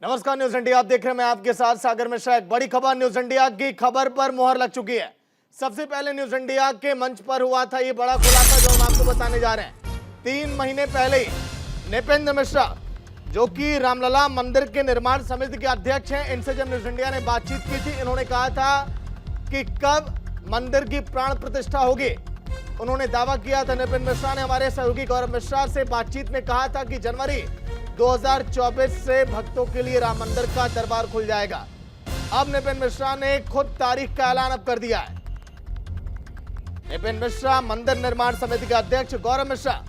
नमस्कार, news India आप देख रहे हैं। मैं आपके साथ सागर मिश्रा। एक बड़ी खबर न्यूज इंडिया की खबर पर मुहर लग चुकी है। सबसे पहले न्यूज इंडिया के मंच पर हुआ था ये बड़ा खुलासा जो हम आपको बताने जा रहे हैं। 3 महीने पहले ही नृपेंद्र मिश्रा जो कि रामलला मंदिर के निर्माण समिति के अध्यक्ष हैं, इनसे जब न्यूज इंडिया ने बातचीत की थी, इन्होंने कहा था कि कब मंदिर की प्राण प्रतिष्ठा होगी। उन्होंने दावा किया था, नृपेंद्र मिश्रा ने हमारे सहयोगी गौरव मिश्रा से बातचीत में कहा था कि जनवरी 2024 से भक्तों के लिए राम मंदिर का दरबार खुल जाएगा। अब नृपेंद्र मिश्रा ने खुद तारीख का ऐलान अब कर दिया है। नृपेंद्र मिश्रा, मंदिर निर्माण समिति के अध्यक्ष गौरव मिश्रा,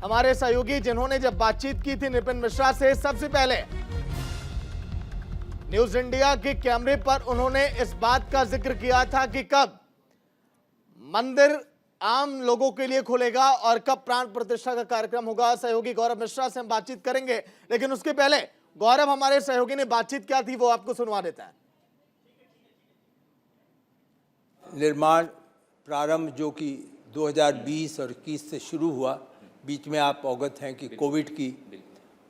हमारे सहयोगी, जिन्होंने जब बातचीत की थी नृपेंद्र मिश्रा से, सबसे पहले न्यूज इंडिया के कैमरे पर उन्होंने इस बात का जिक्र किया था कि कब मंदिर आम लोगों के लिए खुलेगा और कब प्राण प्रतिष्ठा का कार्यक्रम होगा। सहयोगी गौरव मिश्रा से हम बातचीत करेंगे, लेकिन उसके पहले गौरव, हमारे सहयोगी ने बातचीत क्या थी वो आपको सुनवा देता है। निर्माण प्रारंभ जो कि 2020 और 21 से शुरू हुआ, बीच में आप अवगत हैं कि कोविड की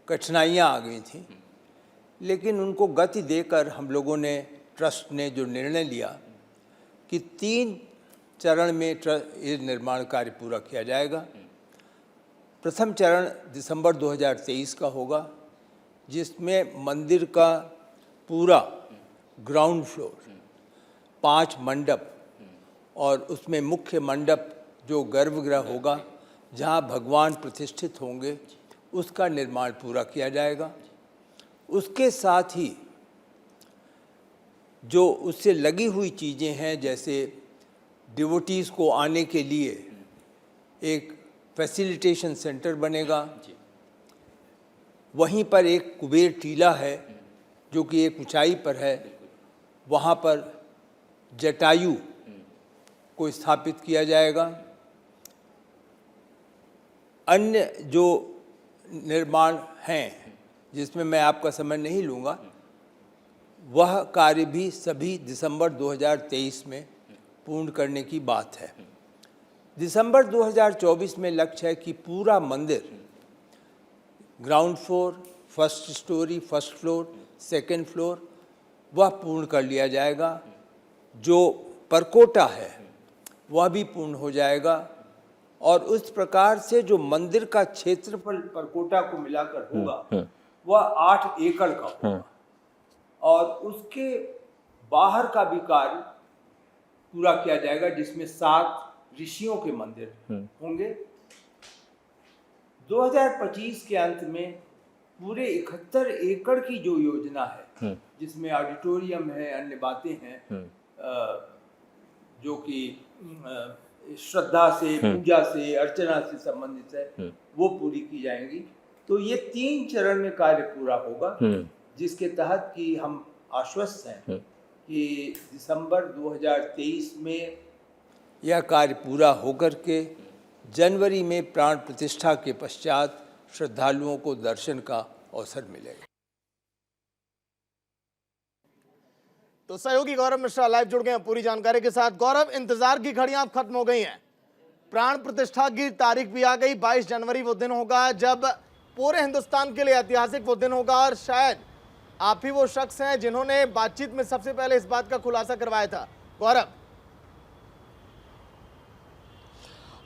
कठिनाइयां आ गई थी, लेकिन उनको गति देकर हम लोगों ने, ट्रस्ट ने जो निर्णय लिया कि 3 चरण में ये निर्माण कार्य पूरा किया जाएगा। प्रथम चरण दिसंबर 2023 का होगा, जिसमें मंदिर का पूरा ग्राउंड फ्लोर, 5 मंडप और उसमें मुख्य मंडप जो गर्भगृह होगा, जहां भगवान प्रतिष्ठित होंगे, उसका निर्माण पूरा किया जाएगा। उसके साथ ही जो उससे लगी हुई चीज़ें हैं, जैसे डिवोटीज़ को आने के लिए एक फैसिलिटेशन सेंटर बनेगा, वहीं पर एक कुबेर टीला है जो कि एक ऊंचाई पर है, वहाँ पर जटायु को स्थापित किया जाएगा। अन्य जो निर्माण हैं, जिसमें मैं आपका समय नहीं लूँगा, वह कार्य भी सभी दिसंबर 2023 में पूर्ण करने की बात है। दिसंबर 2024 में लक्ष्य है कि पूरा मंदिर, ground floor, first story, first floor, second floor, वह पूर्ण कर लिया जाएगा। जो परकोटा है वह भी पूर्ण हो जाएगा और उस प्रकार से जो मंदिर का क्षेत्रफल परकोटा को मिलाकर होगा वह 8 एकड़ का होगा और उसके बाहर का भी कार्य पूरा किया जाएगा, जिसमें 7 ऋषियों के मंदिर होंगे। 2025 के अंत में पूरे 71 एकड़ की जो योजना है, जिसमें ऑडिटोरियम है, अन्य बातें हैं जो कि श्रद्धा से, पूजा से, अर्चना से संबंधित है, वो पूरी की जाएंगी। तो ये 3 चरण में कार्य पूरा होगा, जिसके तहत कि हम आश्वस्त हैं कि दिसंबर 2023 में यह कार्य पूरा होकर के जनवरी में प्राण प्रतिष्ठा के पश्चात श्रद्धालुओं को दर्शन का अवसर मिलेगा। तो सहयोगी गौरव मिश्रा लाइव जुड़ गए हैं पूरी जानकारी के साथ। गौरव, इंतजार की घड़ियां अब खत्म हो गई हैं, प्राण प्रतिष्ठा की तारीख भी आ गई। 22 जनवरी वो दिन होगा जब पूरे हिंदुस्तान के लिए ऐतिहासिक वो दिन होगा और शायद आप ही वो शख्स हैं जिन्होंने बातचीत में सबसे पहले इस बात का खुलासा करवाया था। गौरव,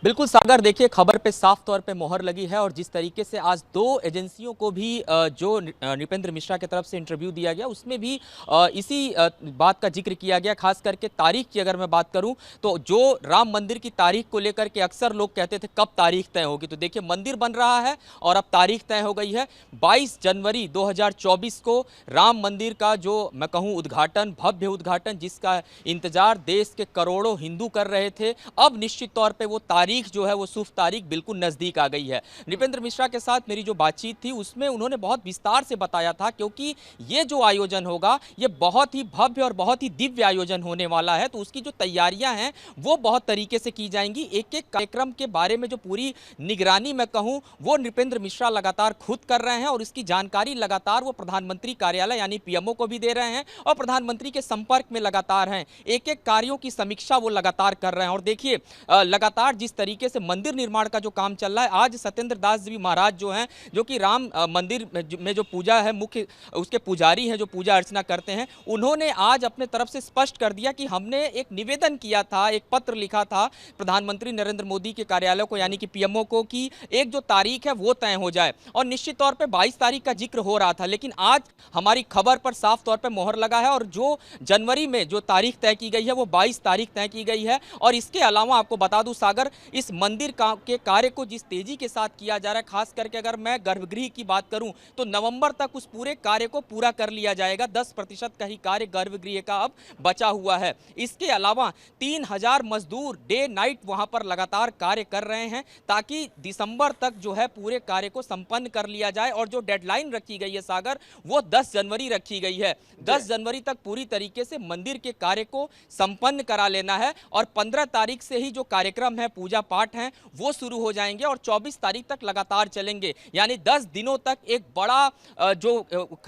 बिल्कुल सागर, देखिए खबर पे साफ तौर पे मोहर लगी है और जिस तरीके से आज 2 एजेंसियों को भी जो नृपेंद्र मिश्रा की तरफ से इंटरव्यू दिया गया, उसमें भी इसी बात का जिक्र किया गया। खास करके तारीख की अगर मैं बात करूं तो जो राम मंदिर की तारीख को लेकर के अक्सर लोग कहते थे कब तारीख तय होगी, तो देखिए मंदिर बन रहा है और अब तारीख तय हो गई है। 22 जनवरी 2024 को राम मंदिर का जो मैं कहूँ उद्घाटन, भव्य उद्घाटन, जिसका इंतजार देश के करोड़ों हिंदू कर रहे थे, अब निश्चित तौर पर वो तारीख जो है वो शुभ तारीख बिल्कुल नजदीक आ गई है। नृपेंद्र मिश्रा के साथ मेरी जो बातचीत थी उसमें उन्होंने बहुत विस्तार से बताया था, क्योंकि ये जो आयोजन होगा ये बहुत ही भव्य और बहुत ही दिव्य आयोजन होने वाला है, तो उसकी जो तैयारियां हैं वो बहुत तरीके से की जाएंगी। एक एक कार्यक्रम के बारे में जो पूरी निगरानी मैं कहूं वो नृपेंद्र मिश्रा लगातार खुद कर रहे हैं और इसकी जानकारी लगातार वो प्रधानमंत्री कार्यालय यानी पीएमओ को भी दे रहे हैं और प्रधानमंत्री के संपर्क में लगातार हैं। एक एक कार्यों की समीक्षा वो लगातार कर रहे हैं और देखिए लगातार जिस तरीके से मंदिर निर्माण का जो काम चल रहा है, आज सत्येंद्र दास जी महाराज जो हैं, जो कि राम मंदिर में जो पूजा है, मुख्य उसके पुजारी हैं, जो पूजा अर्चना करते हैं, उन्होंने आज अपने तरफ से स्पष्ट कर दिया कि हमने एक निवेदन किया था, एक पत्र लिखा था प्रधानमंत्री नरेंद्र मोदी के कार्यालय को, यानी कि पीएमओ को, कि एक जो तारीख है वो तय हो जाए। और निश्चित तौर पे 22 तारीख का जिक्र हो रहा था, लेकिन आज हमारी खबर पर साफ तौर पे मोहर लगा है और जो जनवरी में जो तारीख तय की गई है वो 22 तारीख तय की गई है। और इसके अलावा आपको बता दूं सागर, इस मंदिर के कार्य को जिस तेजी के साथ किया जा रहा है, खास करके अगर मैं गर्भगृह की बात करूं तो नवंबर तक उस पूरे कार्य को पूरा कर लिया जाएगा। 10% का ही कार्य गर्भगृह का अब बचा हुआ है। इसके अलावा 3000 मजदूर डे नाइट वहां पर लगातार कार्य कर रहे हैं ताकि दिसंबर तक जो है पूरे कार्य को संपन्न कर लिया जाए। और जो डेडलाइन रखी गई है सागर, वो 10 जनवरी रखी गई है। 10 जनवरी तक पूरी तरीके से मंदिर के कार्य को संपन्न करा लेना है और 15 तारीख से ही जो कार्यक्रम है, पूजा पाठ हैं, वो शुरू हो जाएंगे और 24 तारीख तक लगातार चलेंगे। यानी 10 दिनों तक एक बड़ा जो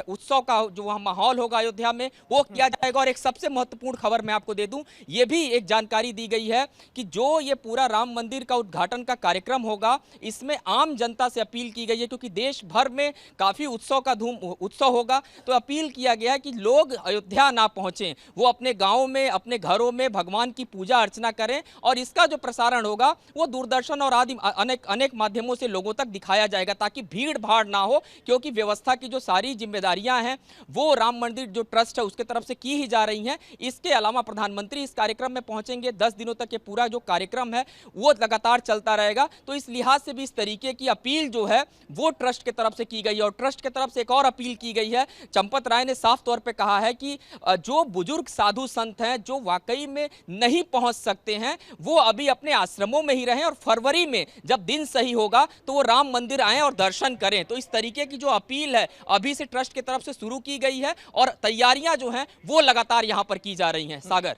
उत्सव का जो वहाँ माहौल होगा अयोध्या में, वो किया जाएगा। और एक सबसे महत्वपूर्ण खबर मैं आपको दे दूं, ये भी एक जानकारी दी गई है कि जो ये पूरा राम मंदिर का उद्घाटन का कार्यक्रम होगा, इसमें आम जनता से अपील की गई है, क्योंकि देश भर में काफी उत्सव होगा, तो अपील किया गया है कि लोग अयोध्या ना पहुंचें, वो अपने गाँव में, अपने घरों में भगवान की पूजा अर्चना करें। और इसका जो प्रसारण होगा वो दूरदर्शन और आदि अनेक माध्यमों से लोगों तक दिखाया जाएगा ताकि भीड़ भाड़ ना हो, क्योंकि व्यवस्था की जो सारी जिम्मेदारियां हैं वो राम मंदिर जो ट्रस्ट है उसके तरफ से की ही जा रही हैं। इसके अलावा प्रधानमंत्री इस कार्यक्रम में पहुंचेंगे। 10 दिनों तक ये पूरा जो कार्यक्रम है वो लगातार चलता रहेगा। तो इस लिहाज से भी इस तरीके की अपील जो है वो ट्रस्ट की तरफ से की गई है। और ट्रस्ट की तरफ से एक और अपील की गई है। चंपत राय ने साफ तौर पर कहा है कि जो बुजुर्ग साधु संत हैं जो वाकई में नहीं पहुंच सकते हैं, वो अभी अपने आश्रमों में ही रहें और फरवरी में जब दिन सही होगा तो वो राम मंदिर आएं और दर्शन करें। तो इस तरीके की जो अपील है अभी से ट्रस्ट की तरफ से शुरू की गई है और तैयारियां जो हैं वो लगातार यहां पर की जा रही हैं सागर।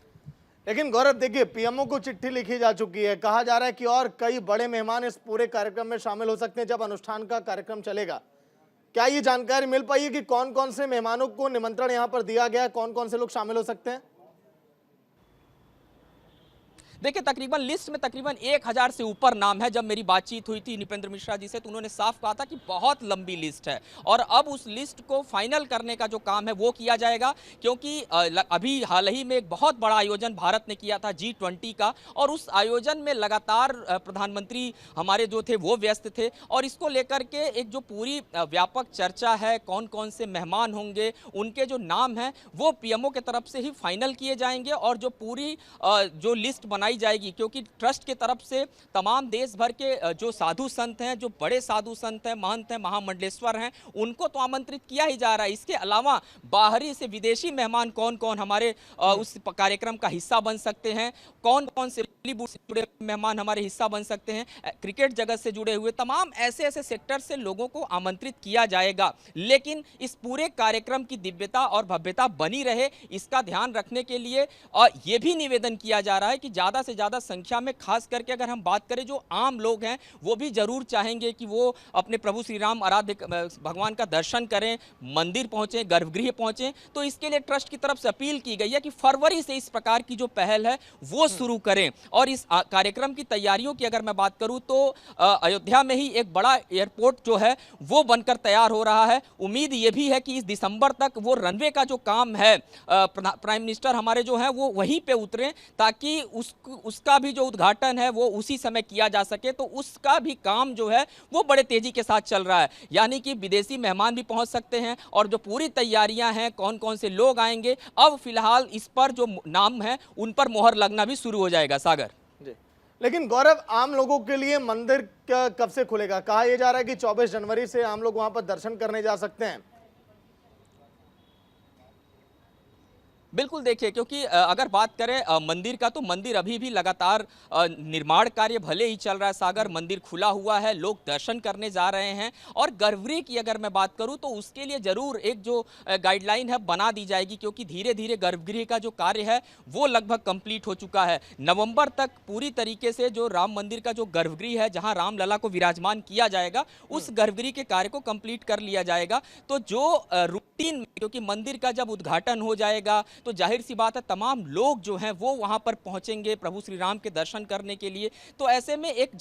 लेकिन गौरव देखिए, पीएमओ को चिट्ठी लिखी जा चुकी है, कहा जा रहा है कि और कई बड़े मेहमान इस पूरे कार्यक्रम में शामिल हो सकते हैं जब अनुष्ठान का कार्यक्रम चलेगा। क्या ये जानकारी मिल पाई है कि कौन कौन से मेहमानों को निमंत्रण यहां पर दिया गया है, कौन कौन से लोग शामिल हो सकते हैं? देखिए, तकरीबन लिस्ट में तकरीबन 1000 से ऊपर नाम है। जब मेरी बातचीत हुई थी नृपेंद्र मिश्रा जी से तो उन्होंने साफ कहा था कि बहुत लंबी लिस्ट है और अब उस लिस्ट को फाइनल करने का जो काम है वो किया जाएगा, क्योंकि अभी हाल ही में एक बहुत बड़ा आयोजन भारत ने किया था G20 का, और उस आयोजन में लगातार प्रधानमंत्री हमारे जो थे वो व्यस्त थे और इसको लेकर के एक जो पूरी व्यापक चर्चा है, कौन कौन से मेहमान होंगे, उनके जो नाम हैं वो पीएमओ की तरफ से ही फाइनल किए जाएंगे और जो पूरी जो लिस्ट बनाई जाएगी, क्योंकि ट्रस्ट की तरफ से तमाम देश भर के जो साधु संत हैं, जो बड़े साधु संत हैं, महंत हैं, महामंडलेश्वर हैं, उनको तो आमंत्रित किया ही जा रहा है। इसके अलावा बाहरी से विदेशी मेहमान कौन कौन हमारे उस कार्यक्रम का हिस्सा बन सकते हैं, कौन कौन से बॉलीवुड से जुड़े मेहमान हमारे हिस्सा बन सकते हैं, क्रिकेट जगत से जुड़े हुए तमाम ऐसे सेक्टर से लोगों को आमंत्रित किया जाएगा। लेकिन इस पूरे कार्यक्रम की दिव्यता और भव्यता बनी रहे, इसका ध्यान रखने के लिए ये भी निवेदन किया जा रहा है कि ज़्यादा से ज़्यादा संख्या में, खास करके अगर हम बात करें जो आम लोग हैं वो भी जरूर चाहेंगे कि वो अपने प्रभु श्री राम आराध्य भगवान का दर्शन करें, मंदिर पहुंचें, गर्भगृह पहुंचें। तो इसके लिए ट्रस्ट की तरफ से अपील की गई है कि फरवरी से इस प्रकार की जो पहल है वो शुरू करें। और इस कार्यक्रम की तैयारियों की अगर मैं बात करूं तो अयोध्या में ही एक बड़ा एयरपोर्ट जो है वो बनकर तैयार हो रहा है। उम्मीद ये भी है कि इस दिसंबर तक वो रनवे का जो काम है, प्राइम मिनिस्टर हमारे जो है वो वहीं पे उतरें ताकि उसका भी जो उद्घाटन है वो उसी समय किया जा सके। तो उसका भी काम जो है वो बड़े तेजी के साथ चल रहा है, यानी कि विदेशी मेहमान भी पहुंच सकते हैं और जो पूरी तैयारियां हैं, कौन कौन से लोग आएंगे, अब फिलहाल इस पर जो नाम है उन पर मोहर लगना भी शुरू हो जाएगा सागर जी। लेकिन गौरव, आम लोगों के लिए मंदिर कब से खुलेगा? कहा यह जा रहा है कि 24 जनवरी से आम लोग वहां पर दर्शन करने जा सकते हैं। बिल्कुल, देखिए, क्योंकि अगर बात करें मंदिर का तो मंदिर अभी भी लगातार निर्माण कार्य भले ही चल रहा है सागर, मंदिर खुला हुआ है, लोग दर्शन करने जा रहे हैं। और गर्भगृह की अगर मैं बात करूं तो उसके लिए ज़रूर एक जो गाइडलाइन है बना दी जाएगी, क्योंकि धीरे धीरे गर्भगृह का जो कार्य है वो लगभग कंप्लीट हो चुका है। नवंबर तक पूरी तरीके से जो राम मंदिर का जो गर्भगृह है जहाँ रामलला को विराजमान किया जाएगा, उस गर्भगृह के कार्य को कंप्लीट कर लिया जाएगा। तो जो रूटीन में, क्योंकि मंदिर का जब उद्घाटन हो जाएगा तो जाहिर सी बात है तमाम लोग जो हैं वो वहां पर पहुंचेंगे प्रभु श्री राम के दर्शन करने के लिए। तो ऐसे में एक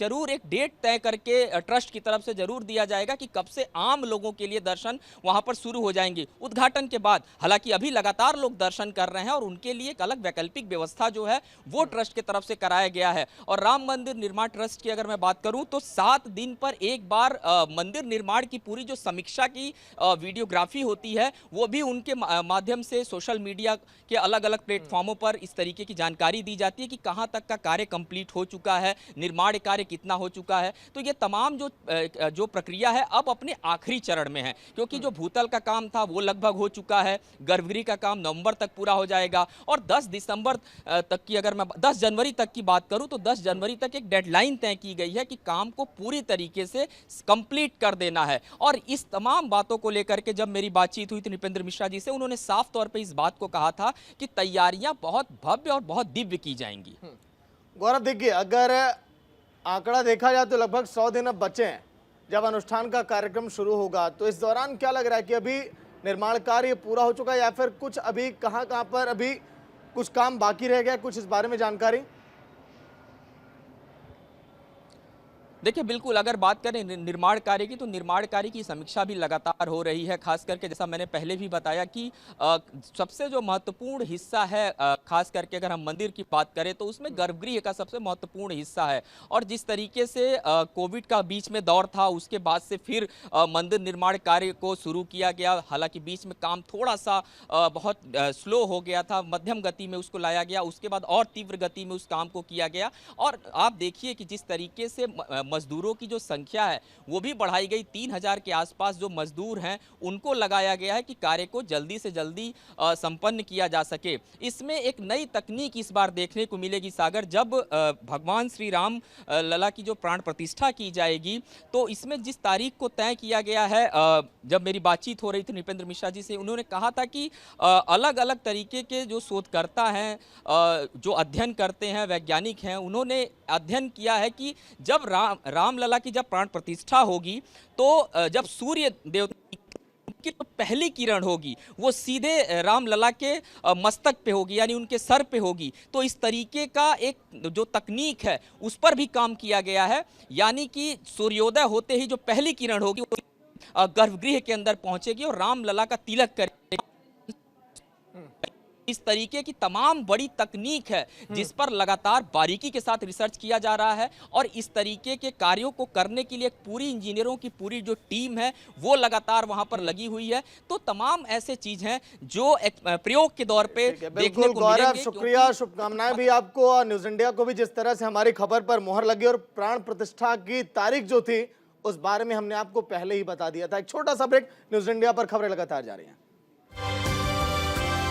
डेट तय करके ट्रस्ट की तरफ से जरूर दिया जाएगा कि कब से आम लोगों के लिए दर्शन वहां पर शुरू हो जाएंगे उद्घाटन के बाद। हालांकि अभी लगातार लोग दर्शन कर रहे हैं और उनके लिए एक अलग वैकल्पिक व्यवस्था जो है वो ट्रस्ट की तरफ से कराया गया है। और राम मंदिर निर्माण ट्रस्ट की अगर मैं बात करूं तो 7 दिन पर एक बार मंदिर निर्माण की पूरी जो समीक्षा की वीडियोग्राफी होती है वो भी उनके माध्यम से सोशल मीडिया के अलग अलग प्लेटफॉर्मों पर इस तरीके की जानकारी दी जाती है कि कहां तक का कार्य कंप्लीट हो चुका है, निर्माण कार्य कितना हो चुका है। तो ये तमाम जो प्रक्रिया है अब अपने आखिरी चरण में है, क्योंकि जो भूतल का काम था वो लगभग हो चुका है, गर्भगृह का काम नवंबर तक पूरा हो जाएगा और 10 दिसंबर तक की अगर मैं 10 जनवरी तक की बात करूं तो 10 जनवरी तक एक डेडलाइन तय की गई है कि काम को पूरी तरीके से कंप्लीट कर देना है। और इस तमाम बातों को लेकर के जब मेरी बातचीत हुई थी नृपेंद्र मिश्रा जी से, उन्होंने साफ तौर पे इस बात को कहा था कि तैयारियां बहुत भव्य और बहुत दिव्य की जाएंगी। गौरव, देखिए अगर आंकड़ा देखा जाए तो लगभग 100 दिन अब बचे हैं जब अनुष्ठान का कार्यक्रम शुरू होगा। तो इस दौरान क्या लग रहा है कि अभी निर्माण कार्य पूरा हो चुका है या फिर कुछ अभी कहां पर अभी कुछ काम बाकी रह गया, कुछ इस बारे में जानकारी? देखिए बिल्कुल, अगर बात करें निर्माण कार्य की तो निर्माण कार्य की समीक्षा भी लगातार हो रही है। खास करके जैसा मैंने पहले भी बताया कि सबसे जो महत्वपूर्ण हिस्सा है, खास करके अगर हम मंदिर की बात करें तो उसमें गर्भगृह का सबसे महत्वपूर्ण हिस्सा है। और जिस तरीके से कोविड का बीच में दौर था उसके बाद से फिर मंदिर निर्माण कार्य को शुरू किया गया। हालांकि बीच में काम थोड़ा सा बहुत स्लो हो गया था, मध्यम गति में उसको लाया गया, उसके बाद और तीव्र गति में उस काम को किया गया। और आप देखिए कि जिस तरीके से मजदूरों की जो संख्या है वो भी बढ़ाई गई। 3000 के आसपास जो मजदूर हैं उनको लगाया गया है कि कार्य को जल्दी से जल्दी संपन्न किया जा सके। इसमें एक नई तकनीक इस बार देखने को मिलेगी सागर, जब भगवान श्री राम लला की जो प्राण प्रतिष्ठा की जाएगी तो इसमें जिस तारीख को तय किया गया है, जब मेरी बातचीत हो रही थी नृपेंद्र मिश्रा जी से, उन्होंने कहा था कि अलग अलग तरीके के जो शोधकर्ता हैं, जो अध्ययन करते हैं, वैज्ञानिक हैं, उन्होंने अध्ययन किया है कि जब रामलला की जब प्राण प्रतिष्ठा होगी तो जब सूर्य देवता की तो पहली किरण होगी वो सीधे रामलला के मस्तक पे होगी, यानी उनके सर पे होगी। तो इस तरीके का एक जो तकनीक है उस पर भी काम किया गया है, यानी कि सूर्योदय होते ही जो पहली किरण होगी वो गर्भगृह के अंदर पहुंचेगी और रामलला का तिलक करेगी। इस तरीके की तमाम बड़ी तकनीक है जिस पर लगातार बारीकी के साथ रिसर्च किया जा रहा है और इस तरीके के कार्यों को करने के लिए पूरी इंजीनियरों की पूरी जो टीम है वो लगातार वहां पर लगी हुई है। तो तमाम ऐसे चीज हैं जो प्रयोग के दौर पे देखने को मिलेंगे। शुक्रिया, शुभकामनाएं भी आपको और न्यूज इंडिया को भी, जिस तरह से हमारी खबर पर मोहर लगी और प्राण प्रतिष्ठा की तारीख जो थी उस बारे में हमने आपको पहले ही बता दिया था। एक छोटा सा ब्रेक, न्यूज इंडिया पर खबरें लगातार जारी हैं।